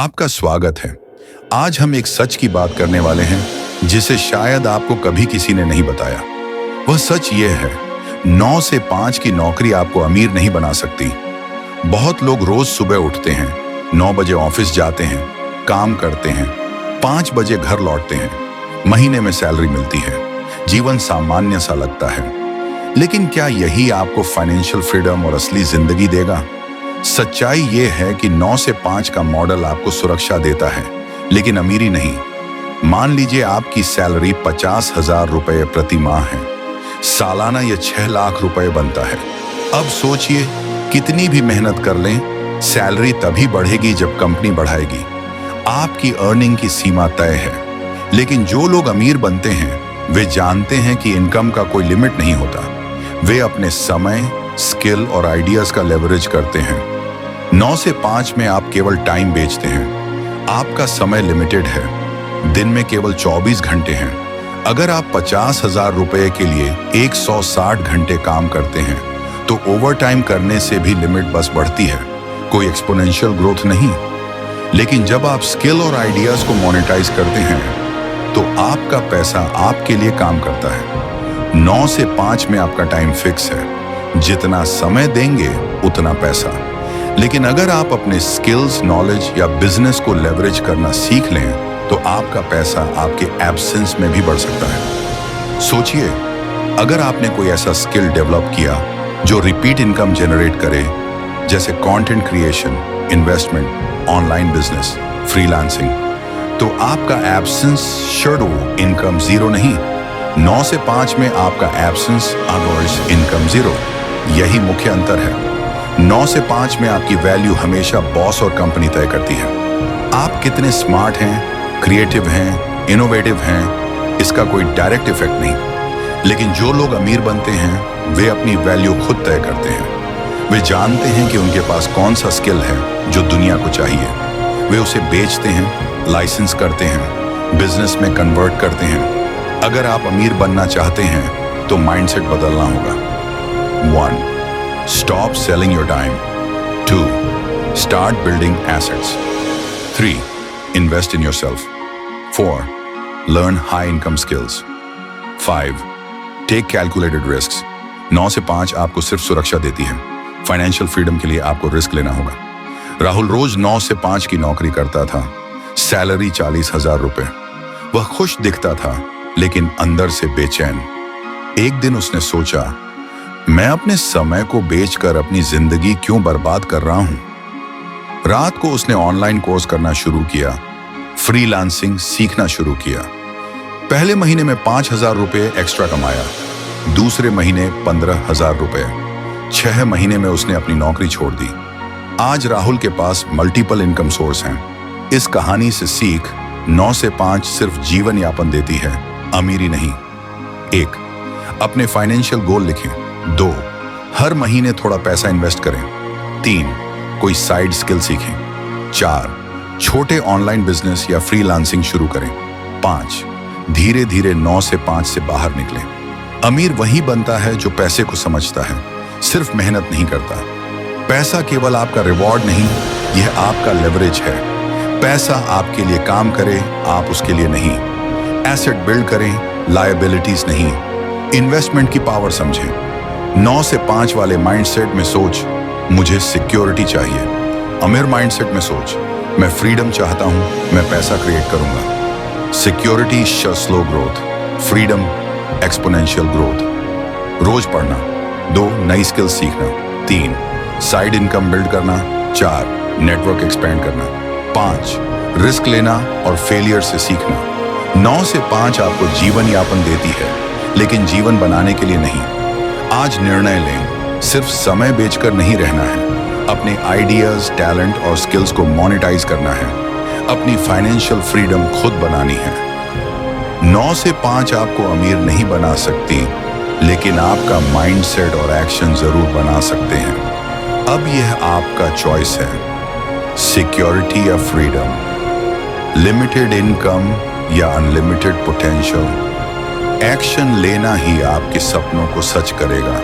आपका स्वागत है। आज हम एक सच की बात करने वाले हैं जिसे शायद आपको कभी किसी ने नहीं बताया। वह सच ये है, 9 से 5 की नौकरी आपको अमीर नहीं बना सकती। बहुत लोग रोज सुबह उठते हैं, 9 बजे ऑफिस जाते हैं, काम करते हैं, 5 बजे घर लौटते हैं, महीने में सैलरी मिलती है, जीवन सामान्य सा लगता है। लेकिन क्या यही आपको फाइनेंशियल फ्रीडम और असली जिंदगी देगा? सच्चाई ये है कि 9 से 5 का मॉडल आपको सुरक्षा देता है, लेकिन अमीरी नहीं। मान लीजिए आपकी सैलरी 50,000 रुपए प्रति माह है, सालाना ये 6 लाख रुपए बनता है। अब सोचिए, कितनी भी मेहनत कर लें, सैलरी तभी बढ़ेगी जब कंपनी बढ़ाएगी। आपकी अर्निंग की सीमा तय है। लेकिन जो लोग अमीर बनते हैं वे जानते हैं कि इनकम का कोई लिमिट नहीं होता। वे अपने समय, स्किल और आइडियाज का लेवरेज करते हैं। 9 से 5 में आप केवल टाइम बेचते हैं। आपका समय लिमिटेड है, दिन में केवल 24 घंटे हैं। अगर आप 50,000 रुपए के लिए 160 घंटे काम करते हैं तो ओवर टाइम करने से भी लिमिट बस बढ़ती है, कोई एक्सपोनेंशियल ग्रोथ नहीं। लेकिन जब आप स्किल और आइडियाज को मोनेटाइज करते हैं तो आपका पैसा आपके लिए काम करता है। 9 से 5 में आपका टाइम फिक्स है, जितना समय देंगे उतना पैसा। लेकिन अगर आप अपने स्किल्स, नॉलेज या बिजनेस को लेवरेज करना सीख लें तो आपका पैसा आपके एब्सेंस में भी बढ़ सकता है। सोचिए, अगर आपने कोई ऐसा स्किल डेवलप किया जो रिपीट इनकम जनरेट करे, जैसे content creation, investment, online business, freelancing, तो आपका एब्सेंस शैडो इनकम जीरो नहीं। 9 से 5 में आपका एब्सेंस अवर्स इनकम जीरो। यही मुख्य अंतर है। 9 से 5 में आपकी वैल्यू हमेशा बॉस और कंपनी तय करती है। आप कितने स्मार्ट हैं, क्रिएटिव हैं, इनोवेटिव हैं, इसका कोई डायरेक्ट इफेक्ट नहीं। लेकिन जो लोग अमीर बनते हैं वे अपनी वैल्यू खुद तय करते हैं। वे जानते हैं कि उनके पास कौन सा स्किल है जो दुनिया को चाहिए। वे उसे बेचते हैं, लाइसेंस करते हैं, बिजनेस में कन्वर्ट करते हैं। अगर आप अमीर बनना चाहते हैं तो माइंडसेट बदलना होगा। 1. Stop selling your time. 2. Start building assets. 3. Invest in yourself. 4. Learn high income skills. 5. Take calculated risks. 9 से 5 आपको सिर्फ सुरक्षा देती है। फाइनेंशियल फ्रीडम के लिए आपको रिस्क लेना होगा। राहुल रोज 9 से 5 की नौकरी करता था, सैलरी 40,000 रुपए। वह खुश दिखता था लेकिन अंदर से बेचैन। एक दिन उसने सोचा, मैं अपने समय को बेचकर अपनी जिंदगी क्यों बर्बाद कर रहा हूं? रात को उसने ऑनलाइन कोर्स करना शुरू किया, फ्रीलांसिंग सीखना शुरू किया। पहले महीने में 5,000 रुपए एक्स्ट्रा कमाया, दूसरे महीने 15,000 रुपए। 6 महीने में उसने अपनी नौकरी छोड़ दी। आज राहुल के पास मल्टीपल इनकम सोर्स हैं। इस कहानी से सीख, 9 से 5 सिर्फ जीवन यापन देती है, अमीरी नहीं। 1. अपने फाइनेंशियल गोल लिखें। 2. हर महीने थोड़ा पैसा इन्वेस्ट करें। 3. कोई साइड स्किल सीखें। 4. छोटे ऑनलाइन बिजनेस या फ्रीलांसिंग शुरू करें। 5. धीरे धीरे 9 से 5 से बाहर निकलें। अमीर वही बनता है जो पैसे को समझता है, सिर्फ मेहनत नहीं करता। पैसा केवल आपका रिवॉर्ड नहीं, यह आपका लेवरेज है। पैसा आपके लिए काम करे, आप उसके लिए नहीं। एसेट बिल्ड करें, लायबिलिटीज नहीं। इन्वेस्टमेंट की पावर समझें। 9 से 5 वाले माइंडसेट में सोच, मुझे सिक्योरिटी चाहिए। अमीर माइंडसेट में सोच, मैं फ्रीडम चाहता हूं, मैं पैसा क्रिएट करूंगा। Security slow growth, freedom exponential growth. रोज पढ़ना। 2. नई स्किल सीखना। 3. साइड इनकम बिल्ड करना। 4. नेटवर्क एक्सपेंड करना। 5. रिस्क लेना और फेलियर से सीखना। 9 से 5 आपको जीवन यापन देती है, लेकिन जीवन बनाने के लिए नहीं। आज निर्णय लें, सिर्फ समय बेचकर नहीं रहना है। अपने आइडियाज, टैलेंट और स्किल्स को मोनेटाइज करना है। अपनी फाइनेंशियल फ्रीडम खुद बनानी है। 9 से 5 आपको अमीर नहीं बना सकती, लेकिन आपका माइंडसेट और एक्शन जरूर बना सकते हैं। अब यह आपका चॉइस है, सिक्योरिटी या फ्रीडम, लिमिटेड इनकम या अनलिमिटेड पोटेंशियल। एक्शन लेना ही आपके सपनों को सच करेगा।